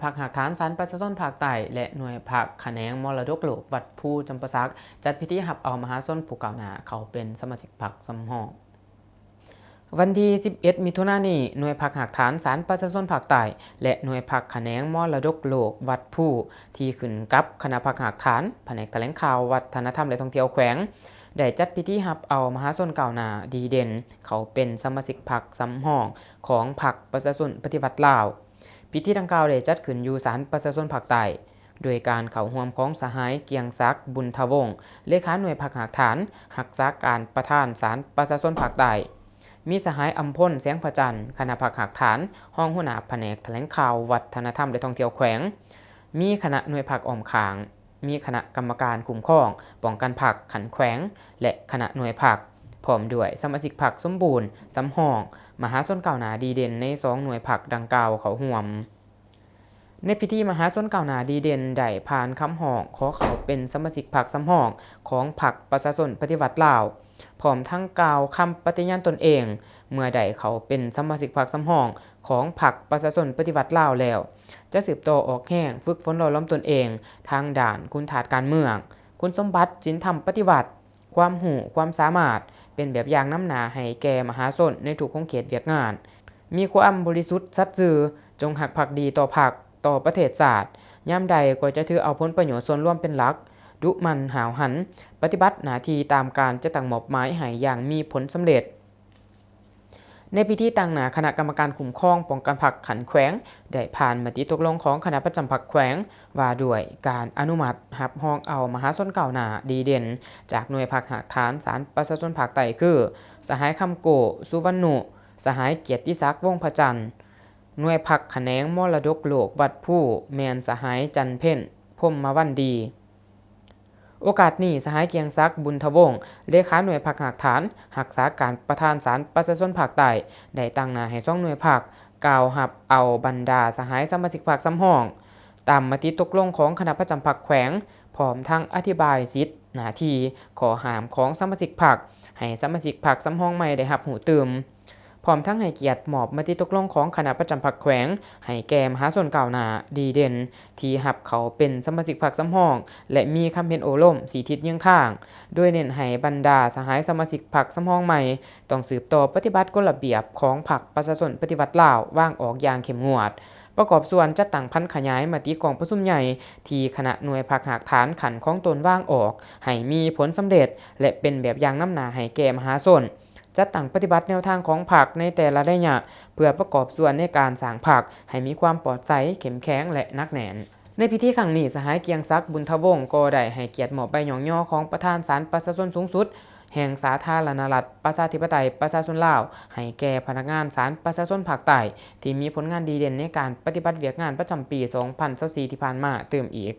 พรรคหักฐานศาลประชาชนภาคใต้และหน่วยพรรคคะแนนมรดกโลกวัดภูจำปาสักจัดพิธีรับเอามหาชนผู้กล่าวหน้าเขาเป็นสมาชิกพรรคสำรองวันที่ 11 มิถุนายนนี้หน่วยพรรคหักฐานศาลประชาชนภาคใต้และหน่วยพรรคคะแนนมรดกโลกวัดภูที่ขึ้นกับคณะพรรคหักฐานแผนกแถลงข่าววัฒนธรรมและท่องเที่ยวแขวงได้จัดพิธีรับเอามหาชนกล่าวหน้าดีเด่นเขาเป็นสมาชิกพรรคสำรองของพรรคประชาชนปฏิวัติลาวพิธีดังกล่าวได้จัดขึ้นอยู่ศาลประชาชนภาคใต้โดยการเข้าร่วมของสหายเกียงศักดิ์บุญทวงศ์เลขาหน่วยพรรคหักฐานรักษาการประธานศาลประชาชนภาคใต้มีสหายอัมพลแสงพระจันทร์คณะพรรคหักฐานห้องหัวหน้าแผนกแถลงข่าววัฒนธรรมและท่องเที่ยวแขวงมีคณะหน่วยพรรคอ้อมขางมีคณะกรรมการคุ้มครองป้องกันพรรคขันแขวงและคณะหน่วยพรรคพร้อมด้วยสมาชิกพรรคสมบูรณ์สำรองมหาชนก้าวหน้าดีเด่นใน2หน่วยพรรคดังกล่าวเข้าร่วมในพิธีมหาชนก้าวหน้าดีเด่นได้ผ่านคำร้องขอเขาเป็นสมาชิกพรรคสำรองของพรรคประชาชนปฏิวัติลาวพร้อมทั้งกล่าวคำปฏิญาณตนเองเมื่อใดเขาเป็นสมาชิกพรรคสำรองของพรรคประชาชนปฏิวัติลาวแล้วจะสืบต่อออกแห้งฝึกฝนหล่อล้อมตนเองทางด่านคุณฐานการเมืองคุณสมบัติศีลธรรมปฏิวัติความหูความสามารถเป็นแบบอย่างน้ำหนาให้แก่มหาชนในทุกของเขตเวียกงานมีความบริสุทธิ์สัตย์ซื่อจงหักภักดีต่อพรรคต่อประเทศชาติย่ำใดก็จะถือเอาผลประโยชน์ส่วนรวมเป็นหลักดุมันหาวหันปฏิบัติหน้าที่ตามการจะตั้งมอบหมายให้อย่างมีผลสำเร็จในพิธีตั้งหน้าคณะกรรมการคุ้มครองป้องกันพรรคขันแขวงได้ผ่านมติตกลงของคณะประจำพรรคแขวงว่าด้วยการอนุมัติรับรองเอามหาชนก้าวหน้าดีเด่นจากหน่วยพรรคหักฐานศาลประชาชนภาคใต้คือสหายคำโกสุวรรณุสหายเกียรติศักดิ์วงศ์พระจันทร์หน่วยพรรคคะแนนมรดกโลกวัดภูแมนสหายจันเพ็ญพรหมวันดีโอกาสนี้สหายเกียงศักดิ์บุญทวงศ์เลขาหน่วยพรรคหักฐานรักษาการประธานศาลประชาชนภาคใต้ได้ตั้งหน้าให้2หน่วยพรรคกล่าวรับเอาบรรดาสหายสมาชิกพรรคสำรองตามมติตกลงของคณะประจำพรรคแขวงพร้อมทั้งอธิบายสิทธิหน้าที่ข้อห้ามของสมาชิกพรรคให้สมาชิกพรรคสำรองใหม่ได้รับรู้ตื่นพร้อมทั้งให้เกียรติมอบมติตกลงของคณะประจำพรรคแขวงให้แก่มหาชนก้าวหน้าดีเด่นที่รับเขาเป็นสมาชิกพรรคสำรองและมีคำเห็นโอล่มสีทิศเยื้องข้างโดยเน้นให้บรรดาสหายสมาชิกพรรคสำรองใหม่ต้องสืบต่อปฏิบัติกฎระเบียบของพรรคประชาชนปฏิวัติลาววางออกอย่างเข้มงวดประกอบส่วนจัดตั้งพันขยายมติกองประชุมใหญ่ที่คณะหน่วยพรรคหักฐานขันของตนว่างออกให้มีผลสำเร็จและเป็นแบบอย่างน้ำหนาให้แก่มหาชนจัดตั้งปฏิบัติแนวทางของพรรคในแต่ละระยะเพื่อประกอบส่วนในการสร้างพรรคให้มีความปลอดภัยเข้มแข็งและหนักแน่นในพิธีครั้งนี้สหายเกียงศักดิ์บุญทวงศ์ก็ได้ให้เกียรติมอบใบหยองย่อของประธานศาลประชาชนสูงสุดแห่งสาธารณรัฐประชาธิปไตยประชาชนลาวให้แก่พนักงานศาลประชาชนภาคใต้ที่มีผลงานดีเด่นในการปฏิบัติเวียกงานประจำปี 2024 ที่ผ่านมาเติมอีก